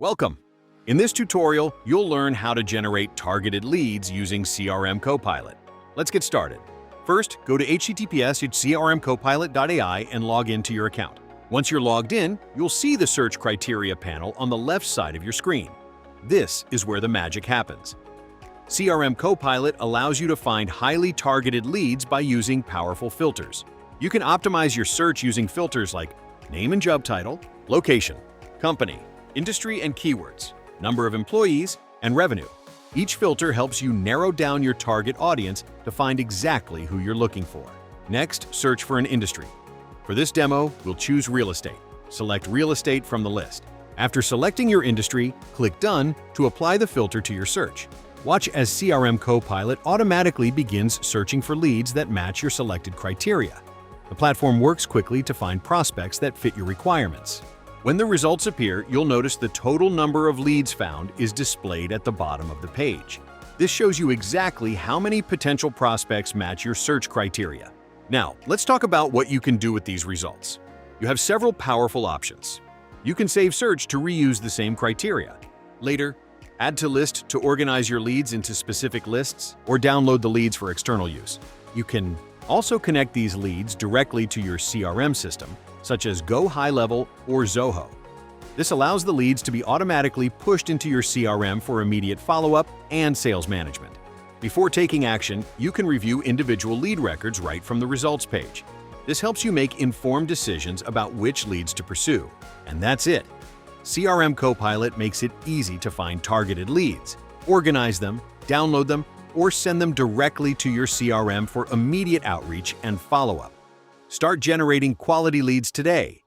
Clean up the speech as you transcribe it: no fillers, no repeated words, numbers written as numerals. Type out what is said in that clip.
Welcome! In this tutorial, you'll learn how to generate targeted leads using CRM Copilot. Let's get started. First, go to https://crmcopilot.ai and log into your account. Once you're logged in, you'll see the search criteria panel on the left side of your screen. This is where the magic happens. CRM Copilot allows you to find highly targeted leads by using powerful filters. You can optimize your search using filters like name and job title, location, company, industry and keywords, number of employees, and revenue. Each filter helps you narrow down your target audience to find exactly who you're looking for. Next, search for an industry. For this demo, we'll choose real estate. Select real estate from the list. After selecting your industry, click Done to apply the filter to your search. Watch as CRM Copilot automatically begins searching for leads that match your selected criteria. The platform works quickly to find prospects that fit your requirements. When the results appear, you'll notice the total number of leads found is displayed at the bottom of the page. This shows you exactly how many potential prospects match your search criteria. Now, let's talk about what you can do with these results. You have several powerful options. You can save search to reuse the same criteria. Later, add to list to organize your leads into specific lists, or download the leads for external use. You can also connect these leads directly to your CRM system, such as Go High Level or Zoho. This allows the leads to be automatically pushed into your CRM for immediate follow-up and sales management. Before taking action, you can review individual lead records right from the results page. This helps you make informed decisions about which leads to pursue. And that's it. CRM Copilot makes it easy to find targeted leads, organize them, download them, or send them directly to your CRM for immediate outreach and follow-up. Start generating quality leads today